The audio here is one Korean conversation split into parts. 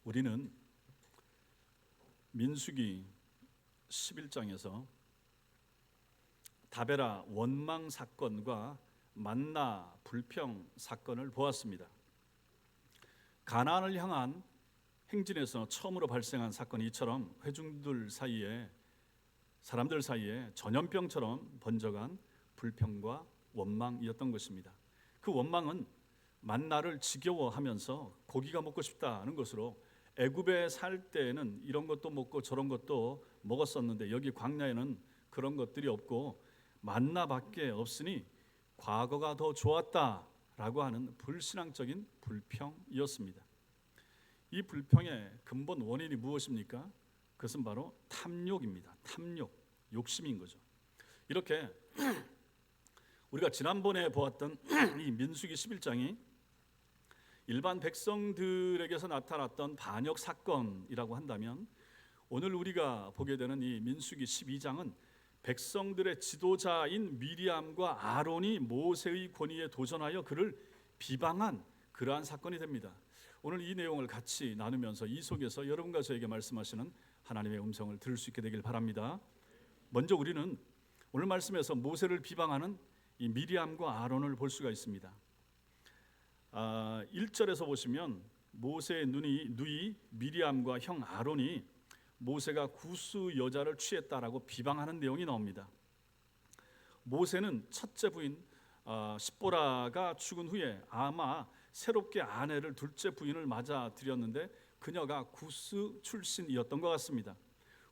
우리는 민수기 11장에서 다베라 원망 사건과 만나 불평 사건을 보았습니다. 가나안을 향한 행진에서 처음으로 발생한 사건이 이처럼 사람들 사이에 전염병처럼 번져간 불평과 원망이었던 것입니다. 그 원망은 만나를 지겨워하면서 고기가 먹고 싶다는 것으로 애굽에 살 때에는 이런 것도 먹고 저런 것도 먹었었는데 여기 광야에는 그런 것들이 없고 만나밖에 없으니 과거가 더 좋았다라고 하는 불신앙적인 불평이었습니다. 이 불평의 근본 원인이 무엇입니까? 그것은 바로 탐욕입니다. 탐욕, 욕심인 거죠. 이렇게 우리가 지난번에 보았던 이 민수기 11장이 일반 백성들에게서 나타났던 반역 사건이라고 한다면, 오늘 우리가 보게 되는 이 민수기 12장은 백성들의 지도자인 미리암과 아론이 모세의 권위에 도전하여 그를 비방한 그러한 사건이 됩니다. 오늘 이 내용을 같이 나누면서 이 속에서 여러분과 저에게 말씀하시는 하나님의 음성을 들을 수 있게 되길 바랍니다. 먼저 우리는 오늘 말씀에서 모세를 비방하는 이 미리암과 아론을 볼 수가 있습니다. 1절에서 보시면 모세의 누이 미리암과 형 아론이 모세가 구스 여자를 취했다라고 비방하는 내용이 나옵니다. 모세는 첫째 부인 십보라가 죽은 후에 아마 새롭게 아내를 둘째 부인을 맞아들였는데 그녀가 구스 출신이었던 것 같습니다.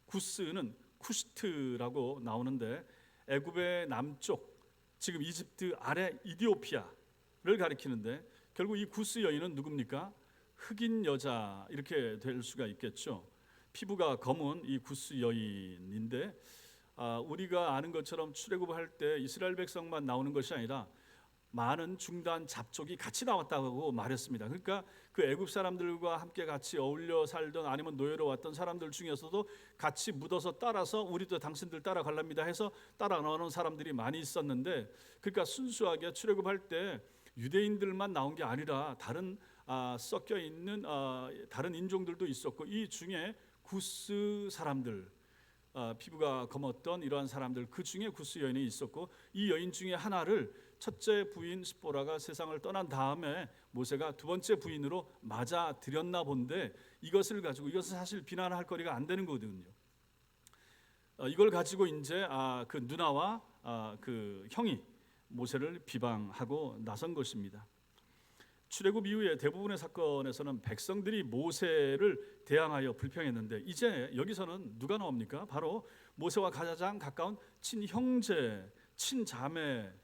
구스는 쿠시트라고 나오는데 애굽의 남쪽, 지금 이집트 아래 이디오피아를 가리키는데, 결국 이 구스 여인은 누굽니까? 흑인 여자, 이렇게 될 수가 있겠죠. 피부가 검은 이 구스 여인인데, 우리가 아는 것처럼 출애굽할 때 이스라엘 백성만 나오는 것이 아니라 많은 중단 잡족이 같이 나왔다고 말했습니다. 그러니까 그 애굽 사람들과 함께 같이 어울려 살던, 아니면 노예로 왔던 사람들 중에서도 같이 묻어서 따라서 우리도 당신들 따라갈랍니다 해서 따라 나오는 사람들이 많이 있었는데, 그러니까 순수하게 출애굽할 때 유대인들만 나온 게 아니라 다른 섞여 있는 다른 인종들도 있었고, 이 중에 구스 사람들, 피부가 검었던 이러한 사람들, 그 중에 구스 여인이 있었고, 이 여인 중에 하나를 첫째 부인 십보라가 세상을 떠난 다음에 모세가 두 번째 부인으로 맞아들였나 본데, 이것을 사실 비난할 거리가 안 되는 거거든요. 이걸 가지고 이제 그 누나와 그 형이 모세를 비방하고 나선 것입니다. 출애굽 이후에 대부분의 사건에서는 백성들이 모세를 대항하여 불평했는데, 이제 여기서는 누가 나옵니까? 바로 모세와 가장 가까운 친형제, 친자매인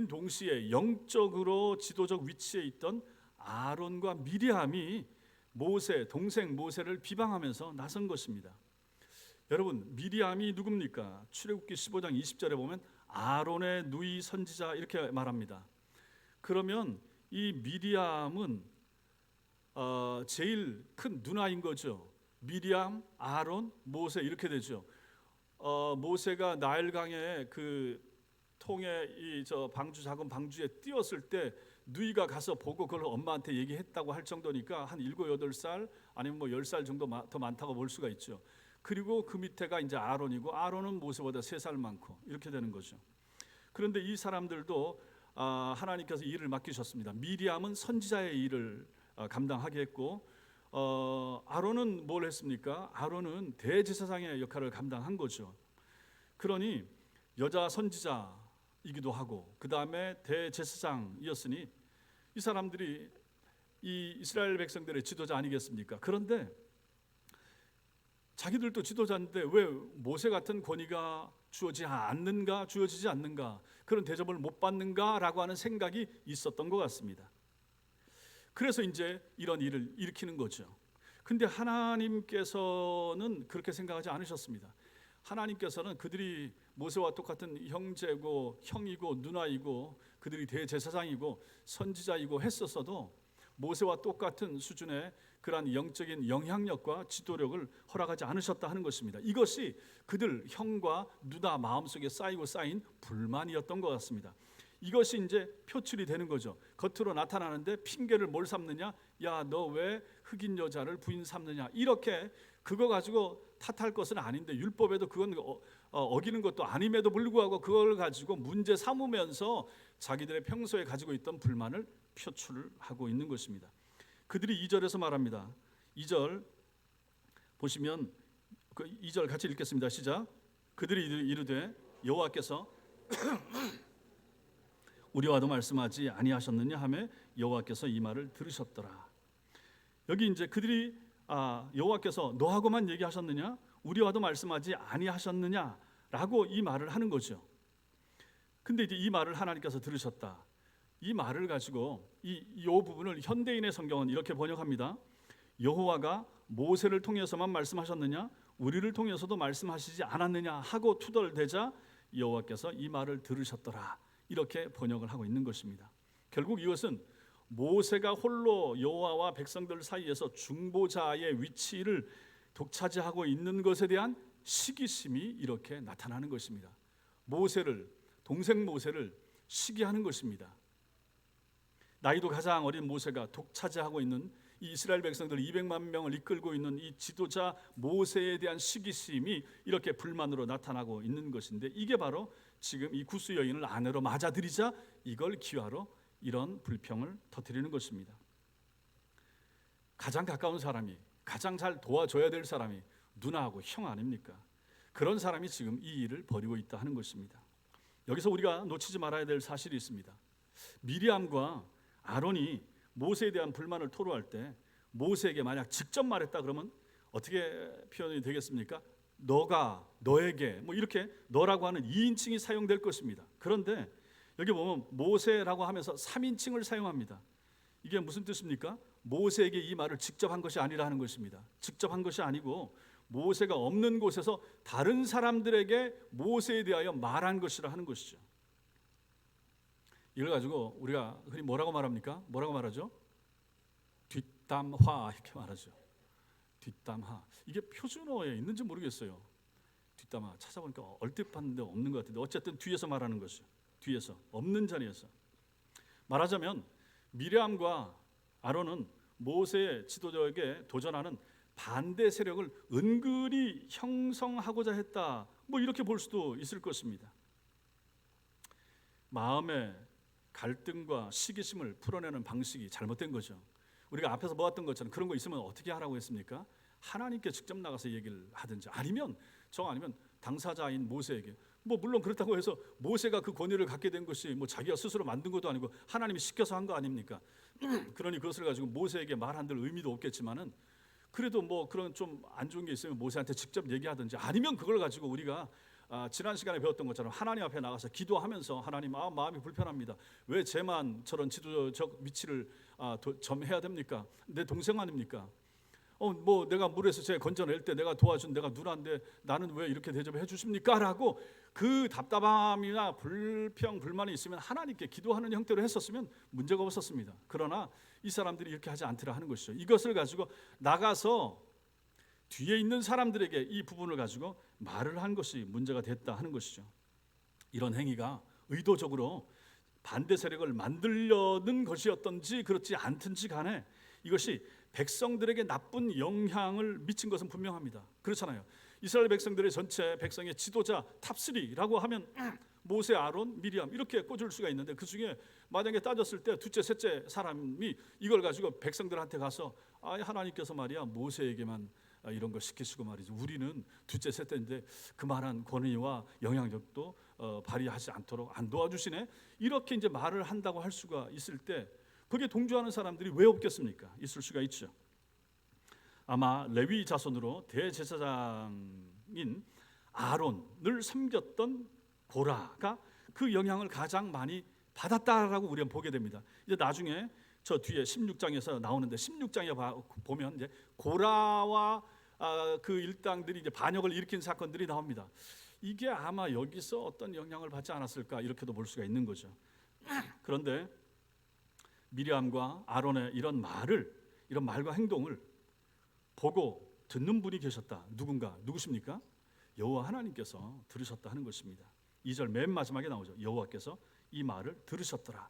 동시에 영적으로 지도적 위치에 있던 아론과 미리암이 동생 모세를 비방하면서 나선 것입니다. 여러분, 미리암이 누굽니까? 출애굽기 15장 20절에 보면 아론의 누이 선지자, 이렇게 말합니다. 그러면 이 미리암은 제일 큰 누나인 거죠. 미리암, 아론, 모세, 이렇게 되죠. 모세가 나일강에 그 통에 작은 방주에 띄었을 때 누이가 가서 보고 그걸 엄마한테 얘기했다고 할 정도니까 한 7, 8살 아니면 10살 정도 더 많다고 볼 수가 있죠. 그리고 그 밑에가 이제 아론이고, 아론은 모세보다 3살 많고, 이렇게 되는 거죠. 그런데 이 사람들도 하나님께서 일을 맡기셨습니다. 미리암은 선지자의 일을 감당하게 했고, 아론은 뭘 했습니까? 아론은 대제사장의 역할을 감당한 거죠. 그러니 여자 선지자이기도 하고, 그 다음에 대제사장이었으니 이 사람들이 이 이스라엘 백성들의 지도자 아니겠습니까? 그런데 자기들도 지도자인데 왜 모세 같은 권위가 주어지지 않는가, 그런 대접을 못 받는가라고 하는 생각이 있었던 것 같습니다. 그래서 이제 이런 일을 일으키는 거죠. 근데 하나님께서는 그렇게 생각하지 않으셨습니다. 하나님께서는 그들이 모세와 똑같은 형이고 누나이고, 그들이 대제사장이고 선지자이고 했었어도 모세와 똑같은 수준의 그러한 영적인 영향력과 지도력을 허락하지 않으셨다 하는 것입니다. 이것이 그들 형과 누나 마음속에 쌓인 불만이었던 것 같습니다. 이것이 이제 표출이 되는 거죠. 겉으로 나타나는데 핑계를 뭘 삼느냐? 야, 너 왜 흑인 여자를 부인 삼느냐? 이렇게 그거 가지고 탓할 것은 아닌데, 율법에도 그건 어기는 것도 아님에도 불구하고 그걸 가지고 문제 삼으면서 자기들의 평소에 가지고 있던 불만을 표출하고 있는 것입니다. 그들이 2절에서 말합니다. 2절 보시면 그 2절 같이 읽겠습니다. 시작. 그들이 이르되 여호와께서 우리와도 말씀하지 아니하셨느냐 하매 여호와께서 이 말을 들으셨더라. 여기 이제 그들이 여호와께서 너하고만 얘기하셨느냐, 우리와도 말씀하지 아니하셨느냐라고 이 말을 하는 거죠. 근데 이제 이 말을 하나님께서 들으셨다. 이 말을 가지고 이 부분을 현대인의 성경은 이렇게 번역합니다. 여호와가 모세를 통해서만 말씀하셨느냐, 우리를 통해서도 말씀하시지 않았느냐 하고 투덜대자 여호와께서 이 말을 들으셨더라. 이렇게 번역을 하고 있는 것입니다. 결국 이것은 모세가 홀로 여호와와 백성들 사이에서 중보자의 위치를 독차지하고 있는 것에 대한 시기심이 이렇게 나타나는 것입니다. 동생 모세를 시기하는 것입니다. 나이도 가장 어린 모세가 독차지하고 있는 이 이스라엘 백성들 200만 명을 이끌고 있는 이 지도자 모세에 대한 시기심이 이렇게 불만으로 나타나고 있는 것인데, 이게 바로 지금 이 구스 여인을 아내로 맞아들이자 이걸 기화로 이런 불평을 터뜨리는 것입니다. 가장 가까운 사람이, 가장 잘 도와줘야 될 사람이 누나하고 형 아닙니까? 그런 사람이 지금 이 일을 벌이고 있다 하는 것입니다. 여기서 우리가 놓치지 말아야 될 사실이 있습니다. 미리암과 아론이 모세에 대한 불만을 토로할 때 모세에게 만약 직접 말했다 그러면 어떻게 표현이 되겠습니까? 너가, 너에게, 뭐 이렇게 너라고 하는 2인칭이 사용될 것입니다. 그런데 여기 보면 모세라고 하면서 3인칭을 사용합니다. 이게 무슨 뜻입니까? 모세에게 이 말을 직접 한 것이 아니라 하는 것입니다. 직접 한 것이 아니고 모세가 없는 곳에서 다른 사람들에게 모세에 대하여 말한 것이라 하는 것이죠. 이걸 가지고 우리가 흔히 뭐라고 말합니까? 뭐라고 말하죠? 뒷담화 이렇게 말하죠. 뒷담화. 이게 표준어에 있는지 모르겠어요. 뒷담화 찾아보니까 얼핏 봤는데 없는 것 같은데, 어쨌든 뒤에서 말하는 것이죠. 뒤에서, 없는 자리에서. 말하자면 미리암과 아론은 모세의 지도자에게 도전하는 반대 세력을 은근히 형성하고자 했다, 뭐 이렇게 볼 수도 있을 것입니다. 마음의 갈등과 시기심을 풀어내는 방식이 잘못된 거죠. 우리가 앞에서 보았던 것처럼 그런 거 있으면 어떻게 하라고 했습니까? 하나님께 직접 나가서 얘기를 하든지, 아니면 당사자인 모세에게, 뭐 물론 그렇다고 해서 모세가 그 권위를 갖게 된 것이 뭐 자기가 스스로 만든 것도 아니고 하나님이 시켜서 한 거 아닙니까? 그러니 그것을 가지고 모세에게 말한들 의미도 없겠지만은, 그래도 뭐 그런 좀 안 좋은 게 있으면 모세한테 직접 얘기하든지, 아니면 그걸 가지고 우리가 지난 시간에 배웠던 것처럼 하나님 앞에 나가서 기도하면서, 하나님, 마음이 불편합니다. 왜 쟤만 저런 지도적 위치를 점해야 됩니까? 내 동생 아닙니까? 뭐 내가 물에서 쟤 건져낼 때 내가 도와준 내가 누나인데 나는 왜 이렇게 대접해 주십니까? 라고 그 답답함이나 불평, 불만이 있으면 하나님께 기도하는 형태로 했었으면 문제가 없었습니다. 그러나 이 사람들이 이렇게 하지 않더라 하는 것이죠. 이것을 가지고 나가서 뒤에 있는 사람들에게 이 부분을 가지고 말을 한 것이 문제가 됐다 하는 것이죠. 이런 행위가 의도적으로 반대 세력을 만들려는 것이었던지 그렇지 않든지 간에 이것이 백성들에게 나쁜 영향을 미친 것은 분명합니다. 그렇잖아요. 이스라엘 백성들의 전체 백성의 지도자 탑3라고 하면 모세, 아론, 미리암 이렇게 꽂을 수가 있는데, 그 중에 만약에 따졌을 때 둘째, 셋째 사람이 이걸 가지고 백성들한테 가서 하나님께서 말이야 모세에게만 이런 걸 시키시고 말이죠, 우리는 둘째, 셋째인데 그만한 권위와 영향력도 발휘하지 않도록 안 도와주시네, 이렇게 이제 말을 한다고 할 수가 있을 때 거기에 동조하는 사람들이 왜 없겠습니까? 있을 수가 있죠. 아마 레위 자손으로 대제사장인 아론을 섬겼던 고라가 그 영향을 가장 많이 받았다라고 우리는 보게 됩니다. 이제 나중에 저 뒤에 16장에서 나오는데, 16장에 보면 이제 고라와 그 일당들이 이제 반역을 일으킨 사건들이 나옵니다. 이게 아마 여기서 어떤 영향을 받지 않았을까, 이렇게도 볼 수가 있는 거죠. 그런데 미리암과 아론의 이런 말과 행동을 보고 듣는 분이 계셨다. 누구십니까? 여호와 하나님께서 들으셨다 하는 것입니다. 2절 맨 마지막에 나오죠. 여호와께서 이 말을 들으셨더라.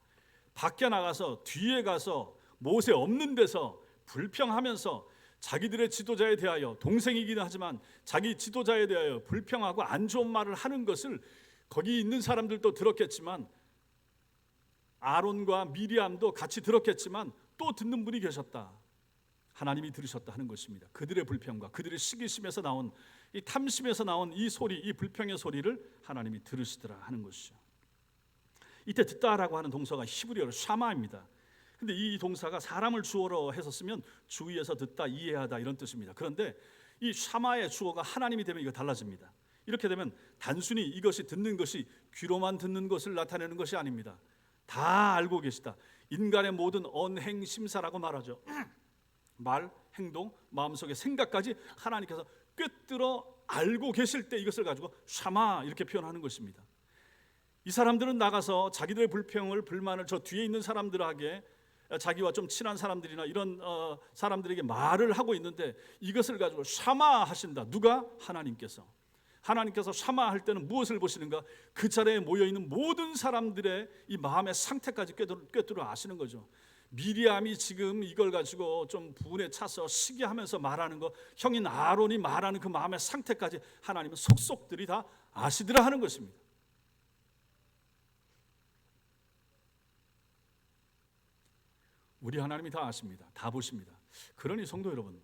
밖에 나가서 뒤에 가서 모세 없는 데서 불평하면서 자기들의 지도자에 대하여, 동생이기는 하지만 자기 지도자에 대하여 불평하고 안 좋은 말을 하는 것을 거기 있는 사람들도 들었겠지만, 아론과 미리암도 같이 들었겠지만 또 듣는 분이 계셨다. 하나님이 들으셨다 하는 것입니다. 그들의 불평과 그들의 시기심에서 나온, 이 탐심에서 나온 이 소리, 이 불평의 소리를 하나님이 들으시더라 하는 것이죠. 이때 듣다라고 하는 동사가 히브리어로 샤마입니다. 근데 이 동사가 사람을 주어로 해서 쓰면 주의해서 듣다, 이해하다 이런 뜻입니다. 그런데 이 샤마의 주어가 하나님이 되면 이거 달라집니다. 이렇게 되면 단순히 이것이 듣는 것이 귀로만 듣는 것을 나타내는 것이 아닙니다. 다 알고 계시다. 인간의 모든 언행 심사라고 말하죠. 말, 행동, 마음속의 생각까지 하나님께서 꿰뚫어 알고 계실 때 이것을 가지고 샤마 이렇게 표현하는 것입니다. 이 사람들은 나가서 자기들의 불평을, 불만을 저 뒤에 있는 사람들에게, 자기와 좀 친한 사람들이나 이런 사람들에게 말을 하고 있는데 이것을 가지고 샤마 하신다. 누가? 하나님께서. 하나님께서 샤마할 때는 무엇을 보시는가? 그 자리에 모여있는 모든 사람들의 이 마음의 상태까지 꿰뚫어 아시는 거죠. 미리암이 지금 이걸 가지고 좀 분에 차서 시기하면서 말하는 거, 형인 아론이 말하는 그 마음의 상태까지 하나님은 속속들이 다 아시더라 하는 것입니다. 우리 하나님이 다 아십니다. 다 보십니다. 그러니 성도 여러분,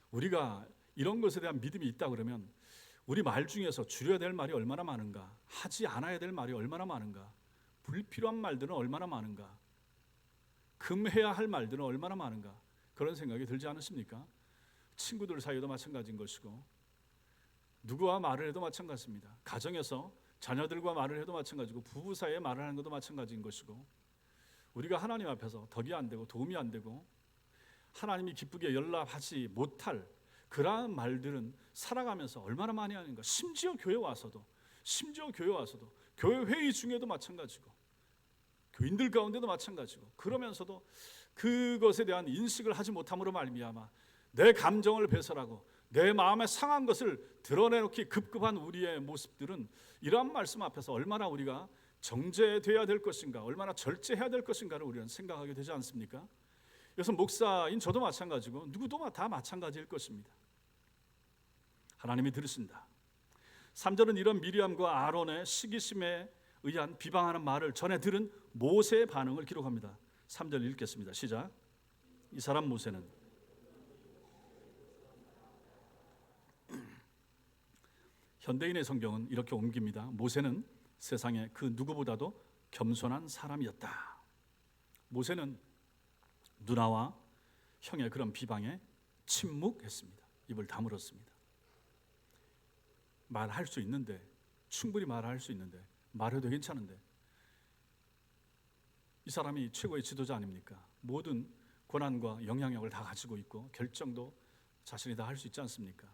우리가 이런 것에 대한 믿음이 있다 그러면 우리 말 중에서 줄여야 될 말이 얼마나 많은가, 하지 않아야 될 말이 얼마나 많은가, 불필요한 말들은 얼마나 많은가, 금해야 할 말들은 얼마나 많은가, 그런 생각이 들지 않으십니까? 친구들 사이에도 마찬가지인 것이고, 누구와 말을 해도 마찬가지입니다. 가정에서 자녀들과 말을 해도 마찬가지고, 부부 사이에 말을 하는 것도 마찬가지인 것이고, 우리가 하나님 앞에서 덕이 안 되고 도움이 안 되고 하나님이 기쁘게 연락하지 못할 그러한 말들은 살아가면서 얼마나 많이 하는가. 심지어 교회 와서도 교회 회의 중에도 마찬가지고, 교인들 가운데도 마찬가지고, 그러면서도 그것에 대한 인식을 하지 못함으로 말미암아 내 감정을 배설하고 내 마음에 상한 것을 드러내놓기 급급한 우리의 모습들은 이러한 말씀 앞에서 얼마나 우리가 정죄돼야 될 것인가, 얼마나 절제해야 될 것인가를 우리는 생각하게 되지 않습니까? 그래서 목사인 저도 마찬가지고 누구도 다 마찬가지일 것입니다. 하나님이 들으신다. 3절은 이런 미리암과 아론의 시기심에 의한 비방하는 말을 전해 들은 모세의 반응을 기록합니다. 3절 읽겠습니다. 시작. 이 사람 모세는 현대인의 성경은 이렇게 옮깁니다. 모세는 세상에 그 누구보다도 겸손한 사람이었다. 모세는 누나와 형의 그런 비방에 침묵했습니다. 입을 다물었습니다. 말할 수 있는데, 충분히 말할 수 있는데, 말해도 괜찮은데, 이 사람이 최고의 지도자 아닙니까? 모든 권한과 영향력을 다 가지고 있고 결정도 자신이 다 할 수 있지 않습니까?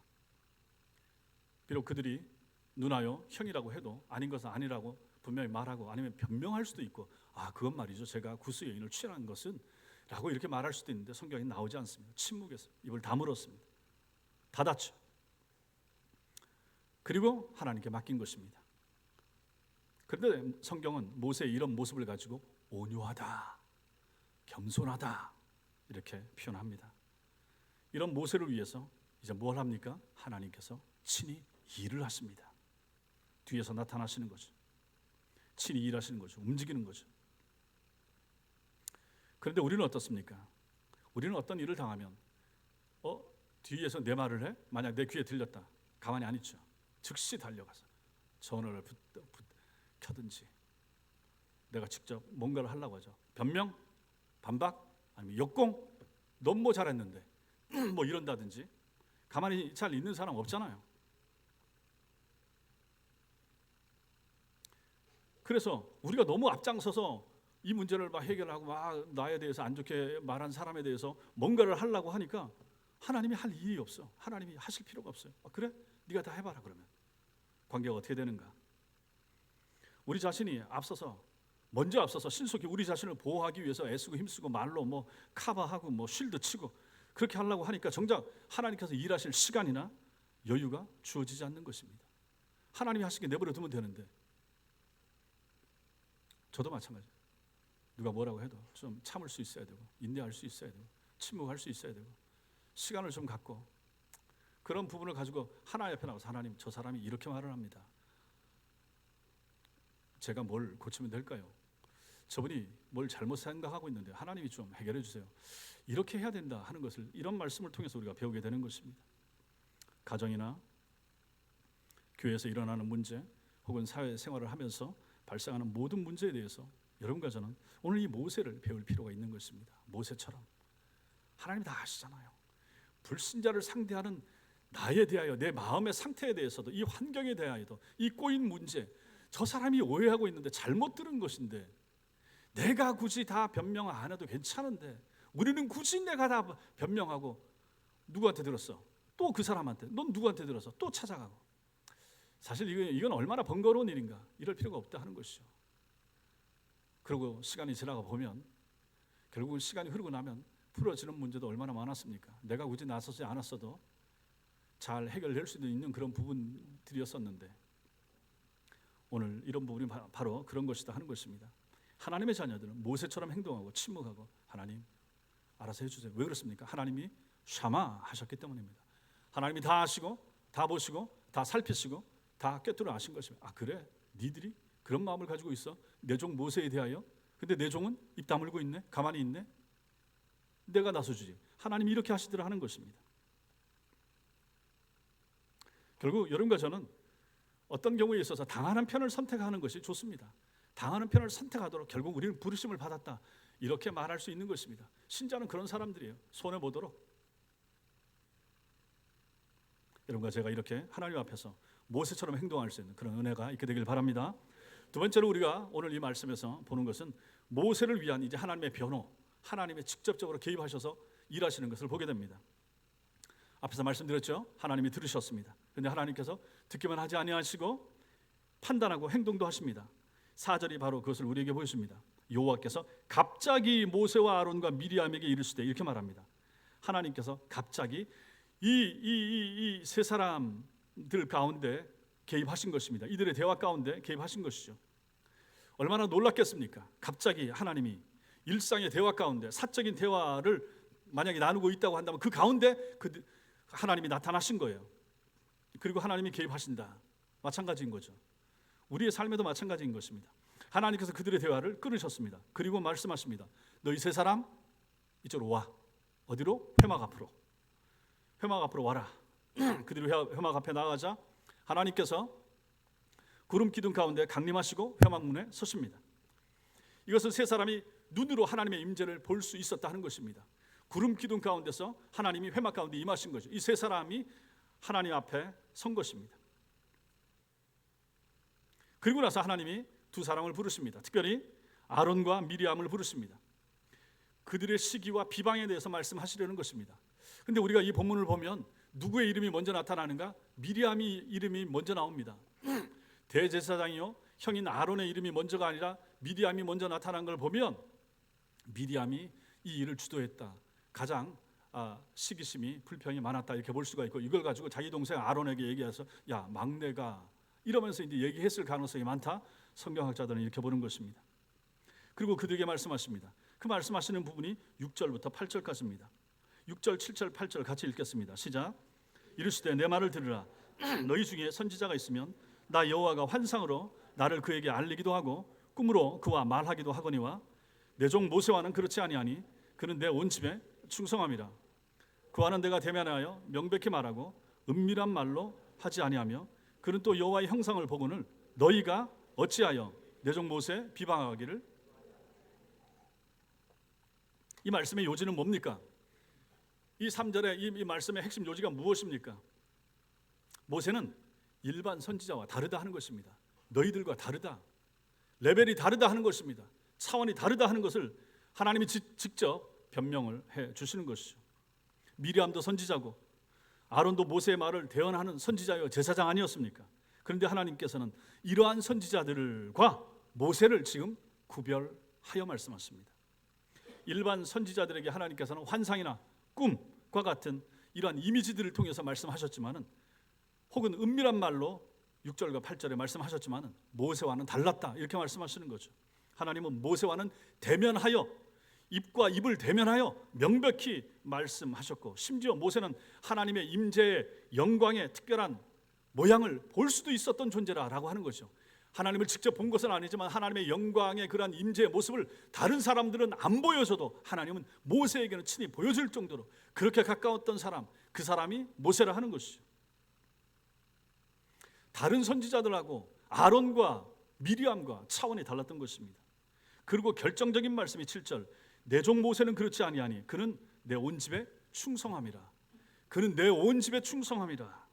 비록 그들이 누나요, 형이라고 해도 아닌 것은 아니라고 분명히 말하고, 아니면 변명할 수도 있고, 그건 말이죠, 제가 구스 여인을 취한 것은 라고 이렇게 말할 수도 있는데 성경에 나오지 않습니다. 침묵해서 입을 다물었습니다. 닫았죠. 그리고 하나님께 맡긴 것입니다. 그런데 성경은 모세의 이런 모습을 가지고 온유하다, 겸손하다 이렇게 표현합니다. 이런 모세를 위해서 이제 뭘 합니까? 하나님께서 친히 일을 하십니다. 뒤에서 나타나시는 거죠. 친히 일하시는 거죠. 움직이는 거죠. 그런데 우리는 어떻습니까? 우리는 어떤 일을 당하면 뒤에서 내 말을 해? 만약 내 귀에 들렸다. 가만히 안 있죠. 즉시 달려가서 전화를 켜든지 내가 직접 뭔가를 하려고 하죠. 변명? 반박? 아니면 역공? 넌 뭐 잘했는데? 뭐 이런다든지. 가만히 잘 있는 사람 없잖아요. 그래서 우리가 너무 앞장서서 이 문제를 막 해결하고 막 나에 대해서 안 좋게 말한 사람에 대해서 뭔가를 하려고 하니까 하나님이 할 일이 없어. 하나님이 하실 필요가 없어요. 그래? 네가 다 해봐라. 그러면 관계가 어떻게 되는가? 우리 자신이 먼저 앞서서 신속히 우리 자신을 보호하기 위해서 애쓰고 힘쓰고 말로 뭐 커버하고 뭐 쉴드 치고 그렇게 하려고 하니까 정작 하나님께서 일하실 시간이나 여유가 주어지지 않는 것입니다. 하나님이 하시게 내버려 두면 되는데 저도 마찬가지예요. 누가 뭐라고 해도 좀 참을 수 있어야 되고, 인내할 수 있어야 되고, 침묵할 수 있어야 되고, 시간을 좀 갖고, 그런 부분을 가지고 하나님 앞에 나와서 하나님, 저 사람이 이렇게 말을 합니다. 제가 뭘 고치면 될까요? 저분이 뭘 잘못 생각하고 있는데 하나님이 좀 해결해 주세요. 이렇게 해야 된다 하는 것을, 이런 말씀을 통해서 우리가 배우게 되는 것입니다. 가정이나 교회에서 일어나는 문제, 혹은 사회생활을 하면서 발생하는 모든 문제에 대해서 여러분과 저는 오늘 이 모세를 배울 필요가 있는 것입니다. 모세처럼 하나님이 다 아시잖아요. 불신자를 상대하는 나에 대하여, 내 마음의 상태에 대해서도, 이 환경에 대하여도, 이 꼬인 문제, 저 사람이 오해하고 있는데 잘못 들은 것인데 내가 굳이 다 변명 안 해도 괜찮은데 우리는 굳이 내가 다 변명하고, 누구한테 들었어? 또 그 사람한테. 넌 누구한테 들었어? 또 찾아가고. 사실 이건 얼마나 번거로운 일인가. 이럴 필요가 없다 하는 것이죠. 그리고 시간이 지나가 보면, 결국은 시간이 흐르고 나면 풀어지는 문제도 얼마나 많았습니까? 내가 굳이 나서지 않았어도 잘 해결될 수도 있는 그런 부분들이었었는데, 오늘 이런 부분이 바로 그런 것이다 하는 것입니다. 하나님의 자녀들은 모세처럼 행동하고 침묵하고, 하나님 알아서 해주세요. 왜 그렇습니까? 하나님이 샤마 하셨기 때문입니다. 하나님이 다 아시고, 다 보시고, 다 살피시고, 다 꿰뚫어 아신 것입니다. 아, 그래? 니들이 그런 마음을 가지고 있어? 내 종 모세에 대하여? 근데 내 종은 입 다물고 있네? 가만히 있네? 내가 나서주지. 하나님이 이렇게 하시더라 하는 것입니다. 결국 여러분과 저는 어떤 경우에 있어서 당하는 편을 선택하는 것이 좋습니다. 당하는 편을 선택하도록 결국 우리는 부르심을 받았다, 이렇게 말할 수 있는 것입니다. 신자는 그런 사람들이에요. 손해보도록. 여러분과 제가 이렇게 하나님 앞에서 모세처럼 행동할 수 있는 그런 은혜가 있게 되길 바랍니다. 두 번째로 우리가 오늘 이 말씀에서 보는 것은 모세를 위한 이제 하나님의 변호, 하나님이 직접적으로 개입하셔서 일하시는 것을 보게 됩니다. 앞에서 말씀드렸죠. 하나님이 들으셨습니다. 그런데 하나님께서 듣기만 하지 아니하시고 판단하고 행동도 하십니다. 4절이 바로 그것을 우리에게 보여줍니다. 여호와께서 갑자기 모세와 아론과 미리암에게 이르시되, 이렇게 말합니다. 하나님께서 갑자기 이 세 사람들 가운데 개입하신 것입니다. 이들의 대화 가운데 개입하신 것이죠. 얼마나 놀랐겠습니까? 갑자기 하나님이 일상의 대화 가운데, 사적인 대화를 만약에 나누고 있다고 한다면 그 가운데 하나님이 나타나신 거예요. 그리고 하나님이 개입하신다. 마찬가지인 거죠. 우리의 삶에도 마찬가지인 것입니다. 하나님께서 그들의 대화를 끊으셨습니다. 그리고 말씀하십니다. 너희 세 사람 이쪽으로 와. 어디로? 회막 앞으로. 회막 앞으로 와라. 그들이 회막 앞에 나가자 하나님께서 구름 기둥 가운데 강림하시고 회막문에 서십니다. 이것은 세 사람이 눈으로 하나님의 임재를 볼 수 있었다 하는 것입니다. 구름 기둥 가운데서 하나님이 회막 가운데 임하신 거죠. 이 세 사람이 하나님 앞에 선 것입니다. 그리고 나서 하나님이 두 사람을 부르십니다. 특별히 아론과 미리암을 부르십니다. 그들의 시기와 비방에 대해서 말씀하시려는 것입니다. 근데 우리가 이 본문을 보면 누구의 이름이 먼저 나타나는가? 미리암이 이름이 먼저 나옵니다. 대제사장이요 형인 아론의 이름이 먼저가 아니라 미리암이 먼저 나타난 걸 보면 미리암이 이 일을 주도했다, 가장 시기심이 불평이 많았다, 이렇게 볼 수가 있고, 이걸 가지고 자기 동생 아론에게 얘기해서 야 막내가 이러면서 이제 얘기했을 가능성이 많다, 성경학자들은 이렇게 보는 것입니다. 그리고 그들에게 말씀하십니다. 그 말씀하시는 부분이 6절부터 8절까지입니다. 6절, 7절, 8절 같이 읽겠습니다. 시작. 이르시되 내 말을 들으라. 너희 중에 선지자가 있으면 나 여호와가 환상으로 나를 그에게 알리기도 하고 꿈으로 그와 말하기도 하거니와 내 종 모세와는 그렇지 아니하니 그는 내 온 집에 충성함이라. 그와는 내가 대면하여 명백히 말하고 은밀한 말로 하지 아니하며 그는 또 여호와의 형상을 보고는 너희가 어찌하여 내 종 모세 비방하기를. 이 말씀의 요지는 뭡니까? 이 3절의 이 말씀의 핵심 요지가 무엇입니까? 모세는 일반 선지자와 다르다 하는 것입니다. 너희들과 다르다, 레벨이 다르다 하는 것입니다. 차원이 다르다 하는 것을 하나님이 직접 변명을 해 주시는 것이죠. 미리암도 선지자고 아론도 모세의 말을 대언하는 선지자요 제사장 아니었습니까? 그런데 하나님께서는 이러한 선지자들과 모세를 지금 구별하여 말씀하십니다. 일반 선지자들에게 하나님께서는 환상이나 꿈과 같은 이러한 이미지들을 통해서 말씀하셨지만은, 혹은 은밀한 말로 6절과 8절에 말씀하셨지만은 모세와는 달랐다, 이렇게 말씀하시는 거죠. 하나님은 모세와는 대면하여, 입과 입을 대면하여 명백히 말씀하셨고, 심지어 모세는 하나님의 임재의 영광의 특별한 모양을 볼 수도 있었던 존재라고 하는 것이죠. 하나님을 직접 본 것은 아니지만 하나님의 영광의 그러한 임재의 모습을 다른 사람들은 안 보여줘도 하나님은 모세에게는 친히 보여줄 정도로 그렇게 가까웠던 사람, 그 사람이 모세라 하는 것이죠. 다른 선지자들하고 아론과 미리암과 차원이 달랐던 것입니다. 그리고 결정적인 말씀이 7절, 내 종 모세는 그렇지 아니하니 그는 내 온 집에 충성함이라. 그는 내 온 집에 충성함이라.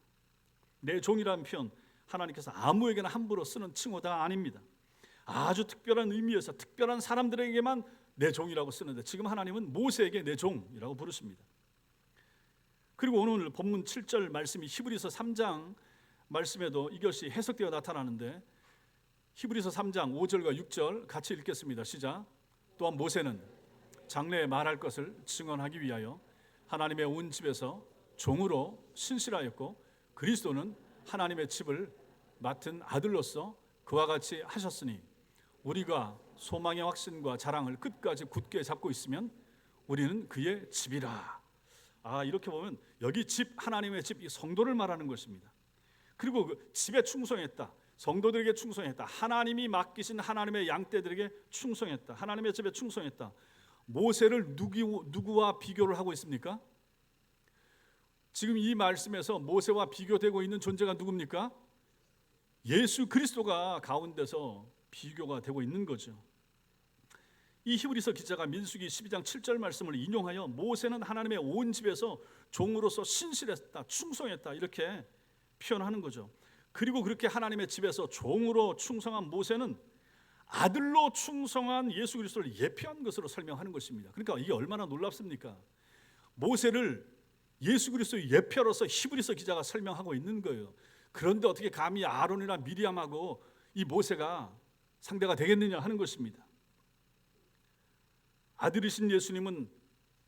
내 종이라는 표현, 하나님께서 아무에게나 함부로 쓰는 칭호가 아닙니다. 아주 특별한 의미에서 특별한 사람들에게만 내 종이라고 쓰는데, 지금 하나님은 모세에게 내 종이라고 부르십니다. 그리고 오늘 본문 7절 말씀이 히브리서 3장 말씀에도 이것이 해석되어 나타나는데, 히브리서 3장 5절과 6절 같이 읽겠습니다. 시작. 또한 모세는 장래에 말할 것을 증언하기 위하여 하나님의 온 집에서 종으로 신실하였고, 그리스도는 하나님의 집을 맡은 아들로서 그와 같이 하셨으니 우리가 소망의 확신과 자랑을 끝까지 굳게 잡고 있으면 우리는 그의 집이라. 이렇게 보면 여기 집, 하나님의 집, 이 성도를 말하는 것입니다. 그리고 그 집에 충성했다, 성도들에게 충성했다, 하나님이 맡기신 하나님의 양떼들에게 충성했다, 하나님의 집에 충성했다. 모세를 누구와 비교를 하고 있습니까? 지금 이 말씀에서 모세와 비교되고 있는 존재가 누굽니까? 예수 그리스도가 가운데서 비교가 되고 있는 거죠. 이 히브리서 기자가 민수기 12장 7절 말씀을 인용하여 모세는 하나님의 온 집에서 종으로서 신실했다, 충성했다, 이렇게 표현하는 거죠. 그리고 그렇게 하나님의 집에서 종으로 충성한 모세는 아들로 충성한 예수 그리스도를 예표한 것으로 설명하는 것입니다. 그러니까 이게 얼마나 놀랍습니까? 모세를 예수 그리스도의 예표로서 히브리서 기자가 설명하고 있는 거예요. 그런데 어떻게 감히 아론이나 미리암하고 이 모세가 상대가 되겠느냐 하는 것입니다. 아들이신 예수님은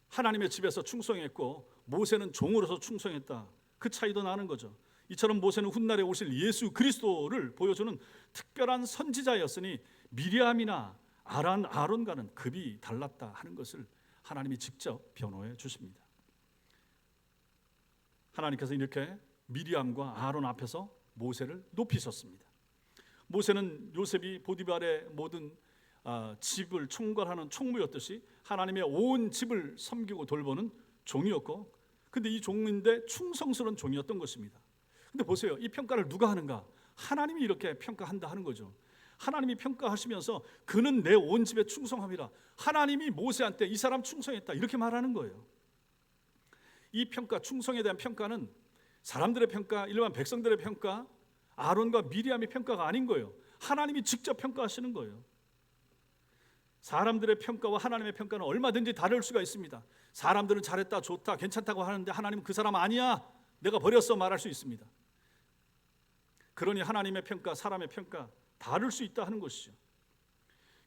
하나님의 집에서 충성했고 모세는 종으로서 충성했다. 그 차이도 나는 거죠. 이처럼 모세는 훗날에 오실 예수 그리스도를 보여주는 특별한 선지자였으니 미리암이나 아론과는 급이 달랐다 하는 것을 하나님이 직접 변호해 주십니다. 하나님께서 이렇게 미리암과 아론 앞에서 모세를 높이셨습니다. 모세는 요셉이 보디발의 모든 집을 총괄하는 총무였듯이 하나님의 온 집을 섬기고 돌보는 종이었고, 근데 이 종인데 충성스러운 종이었던 것입니다. 근데 보세요, 이 평가를 누가 하는가? 하나님이 이렇게 평가한다 하는 거죠. 하나님이 평가하시면서 그는 내 온 집에 충성함이라. 하나님이 모세한테 이 사람 충성했다 이렇게 말하는 거예요. 이 평가, 충성에 대한 평가는 사람들의 평가, 일반 백성들의 평가, 아론과 미리암의 평가가 아닌 거예요. 하나님이 직접 평가하시는 거예요. 사람들의 평가와 하나님의 평가는 얼마든지 다를 수가 있습니다. 사람들은 잘했다, 좋다, 괜찮다고 하는데 하나님은 그 사람 아니야, 내가 버렸어 말할 수 있습니다. 그러니 하나님의 평가, 사람의 평가 다를 수 있다 하는 것이죠.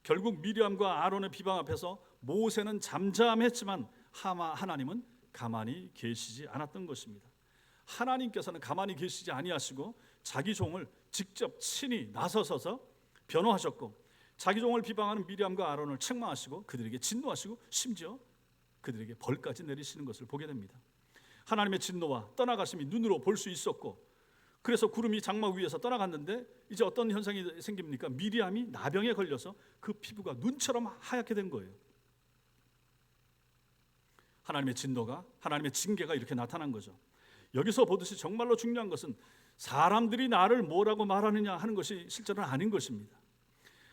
결국 미리암과 아론의 비방 앞에서 모세는 잠잠했지만 하나님은 가만히 계시지 않았던 것입니다. 하나님께서는 가만히 계시지 아니하시고 자기 종을 직접 친히 나서서 변호하셨고, 자기 종을 비방하는 미리암과 아론을 책망하시고 그들에게 진노하시고 심지어 그들에게 벌까지 내리시는 것을 보게 됩니다. 하나님의 진노와 떠나가심이 눈으로 볼 수 있었고, 그래서 구름이 장막 위에서 떠나갔는데 이제 어떤 현상이 생깁니까? 미리암이 나병에 걸려서 그 피부가 눈처럼 하얗게 된 거예요. 하나님의 진노가, 하나님의 징계가 이렇게 나타난 거죠. 여기서 보듯이 정말로 중요한 것은 사람들이 나를 뭐라고 말하느냐 하는 것이 실제로는 아닌 것입니다.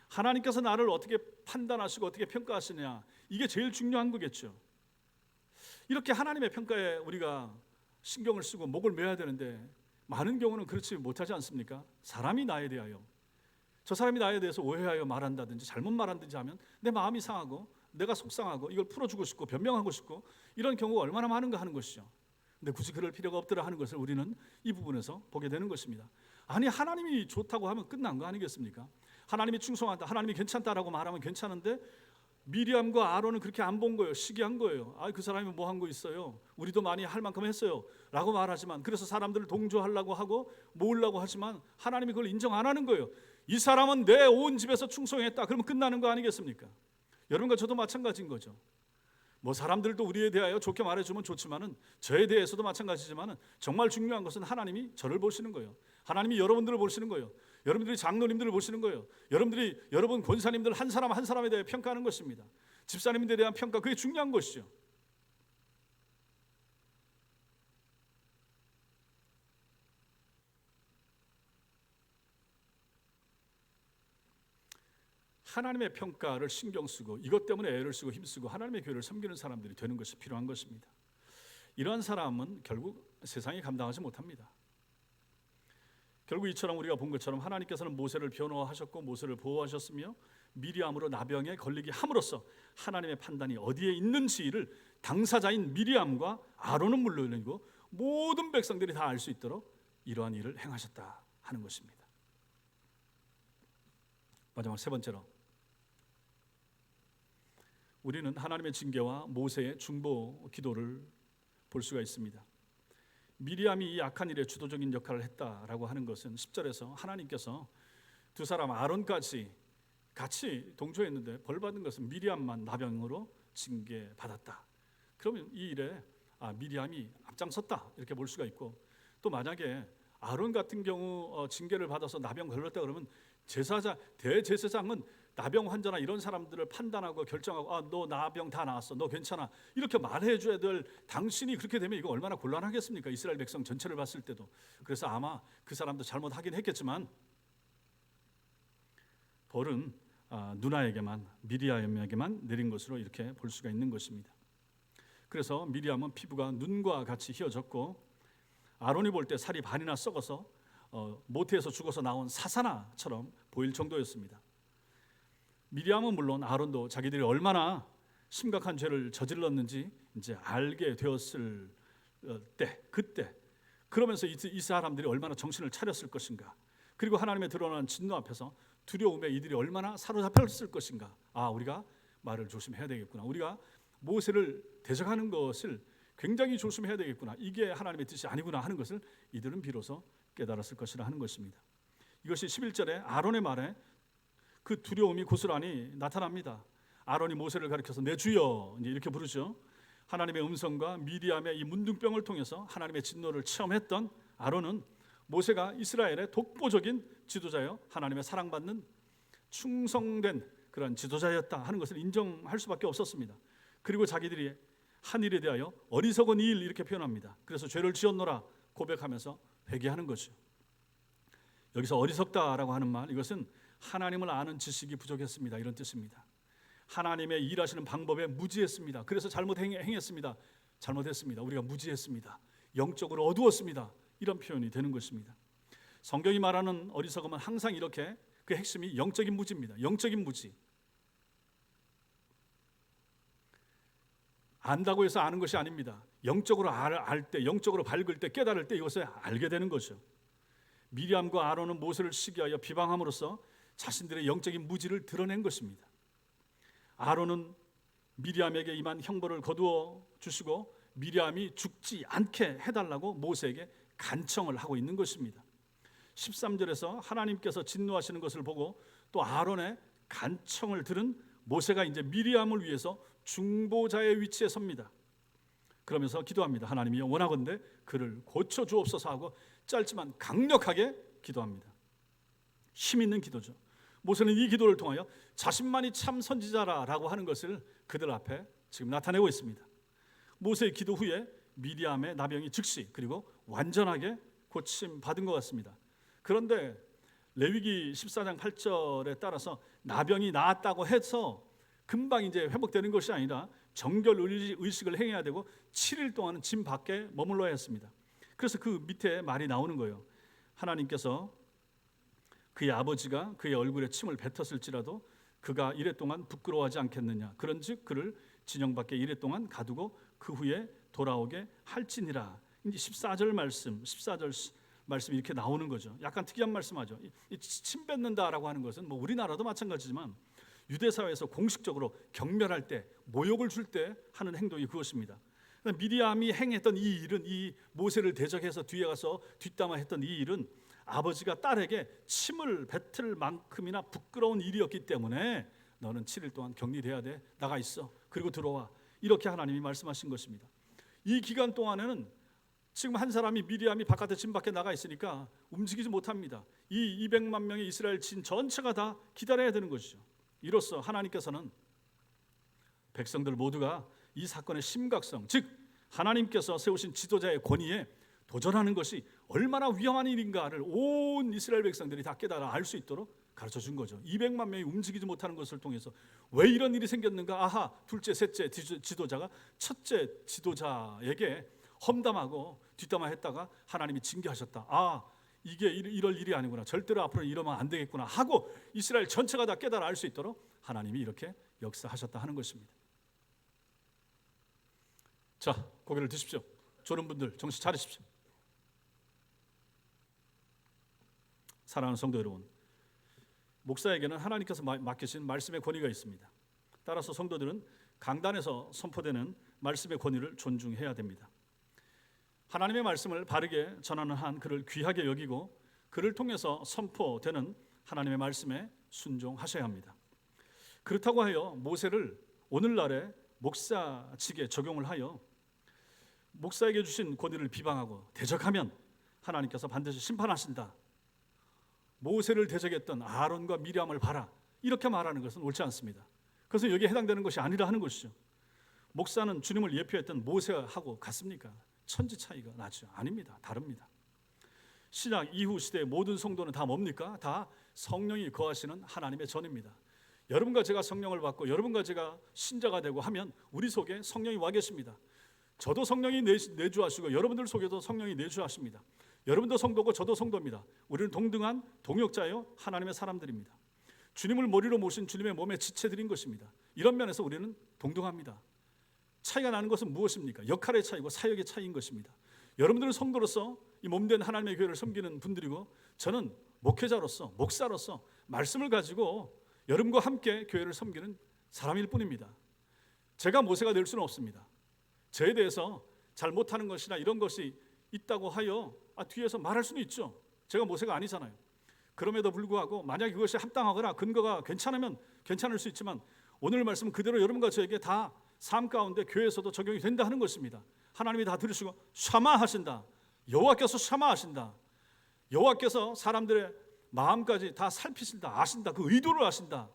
하나님께서 나를 어떻게 판단하시고 어떻게 평가하시냐, 이게 제일 중요한 거겠죠. 이렇게 하나님의 평가에 우리가 신경을 쓰고 목을 매야 되는데 많은 경우는 그렇지 못하지 않습니까? 사람이 나에 대하여, 저 사람이 나에 대해서 오해하여 말한다든지 잘못 말한다든지 하면 내 마음이 상하고 내가 속상하고 이걸 풀어주고 싶고 변명하고 싶고 이런 경우가 얼마나 많은가 하는 것이죠. 근데 굳이 그럴 필요가 없더라 하는 것을 우리는 이 부분에서 보게 되는 것입니다. 아니, 하나님이 좋다고 하면 끝난 거 아니겠습니까? 하나님이 충성하다, 하나님이 괜찮다라고 말하면 괜찮은데 미리암과 아론은 그렇게 안 본 거예요. 시기한 거예요. 그 사람이 뭐 한 거 있어요, 우리도 많이 할 만큼 했어요 라고 말하지만, 그래서 사람들을 동조하려고 하고 모으려고 하지만 하나님이 그걸 인정 안 하는 거예요. 이 사람은 내 온 집에서 충성했다. 그러면 끝나는 거 아니겠습니까? 여러분과 저도 마찬가지인 거죠. 뭐 사람들도 우리에 대하여 좋게 말해주면 좋지만은 저에 대해서도 마찬가지지만은 정말 중요한 것은 하나님이 저를 보시는 거예요. 하나님이 여러분들을 보시는 거예요. 여러분들이 장로님들을 보시는 거예요. 여러분들이 여러분 권사님들 한 사람 한 사람에 대해 평가하는 것입니다. 집사님들에 대한 평가, 그게 중요한 것이죠. 하나님의 평가를 신경 쓰고 이것 때문에 애를 쓰고 힘쓰고 하나님의 교회를 섬기는 사람들이 되는 것이 필요한 것입니다. 이러한 사람은 결국 세상이 감당하지 못합니다. 결국 이처럼 우리가 본 것처럼 하나님께서는 모세를 변호하셨고 모세를 보호하셨으며 미리암으로 나병에 걸리게 함으로써 하나님의 판단이 어디에 있는지를 당사자인 미리암과 아론은 물론이고 모든 백성들이 다 알 수 있도록 이러한 일을 행하셨다 하는 것입니다. 마지막 세 번째로, 우리는 하나님의 징계와 모세의 중보 기도를 볼 수가 있습니다. 미리암이 이 악한 일에 주도적인 역할을 했다라고 하는 것은 10절에서 하나님께서 두 사람 아론까지 같이 동조했는데 벌 받은 것은 미리암만 나병으로 징계받았다. 그러면 이 일에 미리암이 앞장섰다 이렇게 볼 수가 있고, 또 만약에 아론 같은 경우 징계를 받아서 나병 걸렸다 그러면 대제사장은 나병 환자나 이런 사람들을 판단하고 결정하고 너 나병 다 나았어, 너 괜찮아 이렇게 말해줘야 될 당신이 그렇게 되면 이거 얼마나 곤란하겠습니까? 이스라엘 백성 전체를 봤을 때도. 그래서 아마 그 사람도 잘못하긴 했겠지만 벌은 누나에게만, 미리암에게만 내린 것으로 이렇게 볼 수가 있는 것입니다. 그래서 미리암은 피부가 눈과 같이 휘어졌고 아론이 볼 때 살이 반이나 썩어서 모태에서 죽어서 나온 사사나처럼 보일 정도였습니다. 미리암은 물론 아론도 자기들이 얼마나 심각한 죄를 저질렀는지 이제 알게 되었을 그때 그러면서 이 사람들이 얼마나 정신을 차렸을 것인가, 그리고 하나님의 드러난 진노 앞에서 두려움에 이들이 얼마나 사로잡혔을 것인가. 우리가 말을 조심해야 되겠구나, 우리가 모세를 대적하는 것을 굉장히 조심해야 되겠구나, 이게 하나님의 뜻이 아니구나 하는 것을 이들은 비로소 깨달았을 것이라 하는 것입니다. 이것이 11절에 아론의 말에 그 두려움이 고스란히 나타납니다. 아론이 모세를 가리켜서 내 주여 이렇게 부르죠. 하나님의 음성과 미리암의 이 문둥병을 통해서 하나님의 진노를 체험했던 아론은 모세가 이스라엘의 독보적인 지도자여 하나님의 사랑받는 충성된 그런 지도자였다 하는 것을 인정할 수밖에 없었습니다. 그리고 자기들이 한 일에 대하여 어리석은 일 이렇게 표현합니다. 그래서 죄를 지었노라 고백하면서 회개하는 거죠. 여기서 어리석다라고 하는 말, 이것은 하나님을 아는 지식이 부족했습니다 이런 뜻입니다. 하나님의 일하시는 방법에 무지했습니다. 그래서 행했습니다. 잘못했습니다. 우리가 무지했습니다. 영적으로 어두웠습니다. 이런 표현이 되는 것입니다. 성경이 말하는 어리석음은 항상 이렇게 그 핵심이 영적인 무지입니다. 영적인 무지. 안다고 해서 아는 것이 아닙니다. 영적으로 알 때, 영적으로 밝을 때, 깨달을 때 이것을 알게 되는 거죠. 미리암과 아론은 모세를 시기하여 비방함으로써 자신들의 영적인 무지를 드러낸 것입니다. 아론은 미리암에게 임한 형벌을 거두어 주시고 미리암이 죽지 않게 해달라고 모세에게 간청을 하고 있는 것입니다. 13절에서 하나님께서 진노하시는 것을 보고 또 아론의 간청을 들은 모세가 이제 미리암을 위해서 중보자의 위치에 섭니다. 그러면서 기도합니다. 하나님이여 원하건대 그를 고쳐 주옵소서 하고 짧지만 강력하게 기도합니다. 힘 있는 기도죠. 모세는 이 기도를 통하여 자신만이 참 선지자라고 하는 것을 그들 앞에 지금 나타내고 있습니다. 모세의 기도 후에 미리암의 나병이 즉시 그리고 완전하게 고침 받은 것 같습니다. 그런데 레위기 14장 8절에 따라서 나병이 나았다고 해서 금방 이제 회복되는 것이 아니라 정결 의식을 행해야 되고 7일 동안은 짐 밖에 머물러야 했습니다. 그래서 그 밑에 말이 나오는 거예요. 하나님께서 그의 아버지가 그의 얼굴에 침을 뱉었을지라도 그가 이래 동안 부끄러워하지 않겠느냐. 그런즉 그를 진영 밖에 이래 동안 가두고 그 후에 돌아오게 할지니라. 이제 14절 말씀이 이렇게 나오는 거죠. 약간 특이한 말씀하죠. 이 침 뱉는다라고 하는 것은 뭐 우리나라도 마찬가지지만 유대 사회에서 공식적으로 경멸할 때, 모욕을 줄 때 하는 행동이 그것입니다. 미리암이 행했던 이 일은, 이 모세를 대적해서 뒤에 가서 뒷담화했던 이 일은 아버지가 딸에게 침을 뱉을 만큼이나 부끄러운 일이었기 때문에 너는 7일 동안 격리돼야 돼. 나가 있어. 그리고 들어와. 이렇게 하나님이 말씀하신 것입니다. 이 기간 동안에는 지금 한 사람이 미리암이 바깥에 진 밖에 나가 있으니까 움직이지 못합니다. 이 200만 명의 이스라엘 진 전체가 다 기다려야 되는 것이죠. 이로써 하나님께서는 백성들 모두가 이 사건의 심각성, 즉 하나님께서 세우신 지도자의 권위에 도전하는 것이 얼마나 위험한 일인가를 온 이스라엘 백성들이 다 깨달아 알 수 있도록 가르쳐 준 거죠. 200만 명이 움직이지 못하는 것을 통해서 왜 이런 일이 생겼는가? 아하, 둘째, 셋째 지도자가 첫째 지도자에게 험담하고 뒷담화했다가 하나님이 징계하셨다. 아, 이게 이럴 일이 아니구나. 절대로 앞으로 이러면 안 되겠구나 하고 이스라엘 전체가 다 깨달아 알 수 있도록 하나님이 이렇게 역사하셨다 하는 것입니다. 자, 고개를 드십시오. 졸은 분들 정신 차리십시오. 사랑하는 성도 여러분, 목사에게는 하나님께서 맡기신 말씀의 권위가 있습니다. 따라서 성도들은 강단에서 선포되는 말씀의 권위를 존중해야 됩니다. 하나님의 말씀을 바르게 전하는 한 그를 귀하게 여기고 그를 통해서 선포되는 하나님의 말씀에 순종하셔야 합니다. 그렇다고 하여 모세를 오늘날의 목사직에 적용을 하여 목사에게 주신 권위를 비방하고 대적하면 하나님께서 반드시 심판하신다. 모세를 대적했던 아론과 미리암을 봐라. 이렇게 말하는 것은 옳지 않습니다. 그래서 여기에 해당되는 것이 아니라 하는 것이죠. 목사는 주님을 예표했던 모세하고 같습니까? 천지 차이가 나죠. 아닙니다. 다릅니다. 신약 이후 시대의 모든 성도는 다 뭡니까? 다 성령이 거하시는 하나님의 전입니다. 여러분과 제가 성령을 받고 여러분과 제가 신자가 되고 하면 우리 속에 성령이 와 계십니다. 저도 성령이 내주하시고 여러분들 속에도 성령이 내주하십니다. 여러분도 성도고 저도 성도입니다. 우리는 동등한 동역자요 하나님의 사람들입니다. 주님을 머리로 모신 주님의 몸에 지체드린 것입니다. 이런 면에서 우리는 동등합니다. 차이가 나는 것은 무엇입니까? 역할의 차이고 사역의 차이인 것입니다. 여러분들은 성도로서 이 몸된 하나님의 교회를 섬기는 분들이고 저는 목회자로서 목사로서 말씀을 가지고 여러분과 함께 교회를 섬기는 사람일 뿐입니다. 제가 모세가 될 수는 없습니다. 저에 대해서 잘 못하는 것이나 이런 것이 있다고 하여 뒤에서 말할 수는 있죠. 제가 모세가 아니잖아요. 그럼에도 불구하고 만약 이것이 합당하거나 근거가 괜찮으면 괜찮을 수 있지만 오늘 말씀은 그대로 여러분과 저에게 다 삶 가운데 교회에서도 적용이 된다 하는 것입니다. 하나님이 다 들으시고 샤마하신다. 여호와께서 샤마하신다. 여호와께서 사람들의 마음까지 다 살피신다. 아신다. 그 의도를 아신다.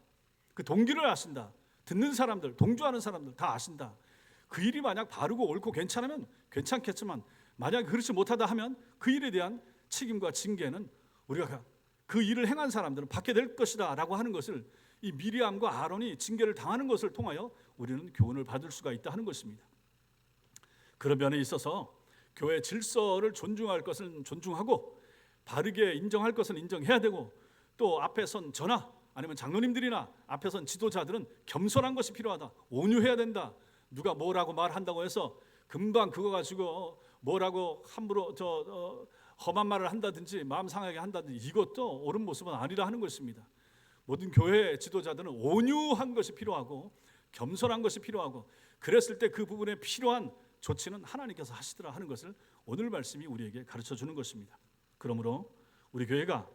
그 동기를 아신다. 듣는 사람들, 동조하는 사람들 다 아신다. 그 일이 만약 바르고 옳고 괜찮으면 괜찮겠지만 만약 그렇지 못하다 하면 그 일에 대한 책임과 징계는 우리가 그 일을 행한 사람들은 받게 될 것이다 라고 하는 것을 이 미리암과 아론이 징계를 당하는 것을 통하여 우리는 교훈을 받을 수가 있다 하는 것입니다. 그런 면에 있어서 교회 질서를 존중할 것은 존중하고 바르게 인정할 것은 인정해야 되고 또 앞에 선 저나 아니면 장로님들이나 앞에 선 지도자들은 겸손한 것이 필요하다. 온유해야 된다. 누가 뭐라고 말한다고 해서 금방 그거 가지고 뭐라고 함부로 험한 말을 한다든지 마음 상하게 한다든지 이것도 옳은 모습은 아니라 하는 것입니다. 모든 교회 지도자들은 온유한 것이 필요하고 겸손한 것이 필요하고 그랬을 때 그 부분에 필요한 조치는 하나님께서 하시더라 하는 것을 오늘 말씀이 우리에게 가르쳐 주는 것입니다. 그러므로 우리 교회가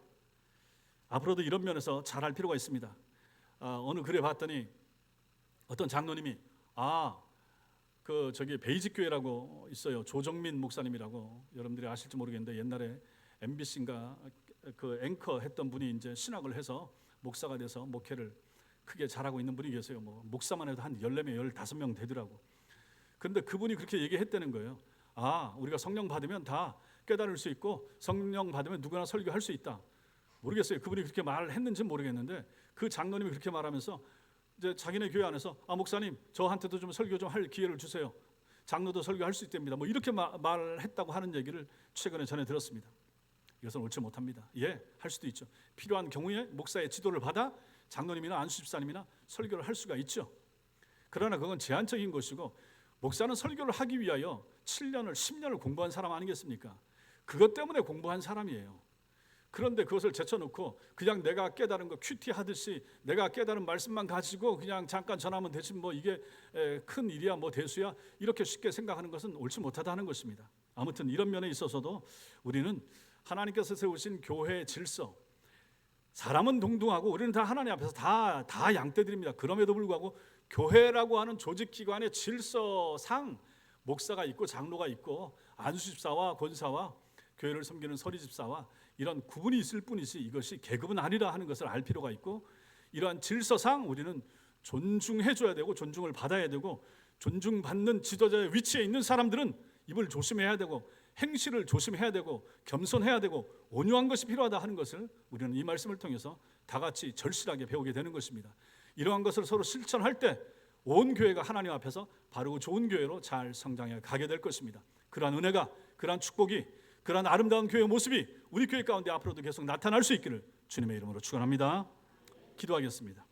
앞으로도 이런 면에서 잘할 필요가 있습니다. 어느 글에 봤더니 어떤 장로님이 저기 베이직 교회라고 있어요. 조정민 목사님이라고 여러분들이 아실지 모르겠는데 옛날에 MBC인가 그 앵커 했던 분이 이제 신학을 해서 목사가 돼서 목회를 크게 잘하고 있는 분이 계세요. 뭐 목사만 해도 한 14명, 15명 되더라고. 그런데 그분이 그렇게 얘기했다는 거예요. 우리가 성령 받으면 다 깨달을 수 있고 성령 받으면 누구나 설교할 수 있다. 모르겠어요. 그분이 그렇게 말을 했는지는 모르겠는데 그 장로님이 그렇게 말하면서 이제 자기네 교회 안에서 목사님 저한테도 좀 설교 좀 할 기회를 주세요. 장로도 설교할 수 있답니다. 뭐 이렇게 말을 했다고 하는 얘기를 최근에 전해 들었습니다. 이것은 옳지 못합니다. 할 수도 있죠. 필요한 경우에 목사의 지도를 받아 장로님이나 안수집사님이나 설교를 할 수가 있죠. 그러나 그건 제한적인 것이고 목사는 설교를 하기 위하여 7년을 10년을 공부한 사람 아니겠습니까? 그것 때문에 공부한 사람이에요. 그런데 그것을 제쳐놓고 그냥 내가 깨달은 거 큐티 하듯이 내가 깨달은 말씀만 가지고 그냥 잠깐 전하면 되지 뭐 이게 큰 일이야 뭐 대수야 이렇게 쉽게 생각하는 것은 옳지 못하다는 것입니다. 아무튼 이런 면에 있어서도 우리는 하나님께서 세우신 교회의 질서, 사람은 동등하고 우리는 다 하나님 앞에서 다 양떼들입니다. 그럼에도 불구하고 교회라고 하는 조직기관의 질서상 목사가 있고 장로가 있고 안수집사와 권사와 교회를 섬기는 서리집사와 이런 구분이 있을 뿐이지 이것이 계급은 아니라 하는 것을 알 필요가 있고, 이러한 질서상 우리는 존중해줘야 되고 존중을 받아야 되고, 존중받는 지도자의 위치에 있는 사람들은 입을 조심해야 되고 행실을 조심해야 되고 겸손해야 되고 온유한 것이 필요하다 하는 것을 우리는 이 말씀을 통해서 다 같이 절실하게 배우게 되는 것입니다. 이러한 것을 서로 실천할 때 온 교회가 하나님 앞에서 바르고 좋은 교회로 잘 성장해 가게 될 것입니다. 그러한 은혜가, 그러한 축복이, 그러한 아름다운 교회의 모습이 우리 교회 가운데 앞으로도 계속 나타날 수 있기를 주님의 이름으로 축원합니다. 기도하겠습니다.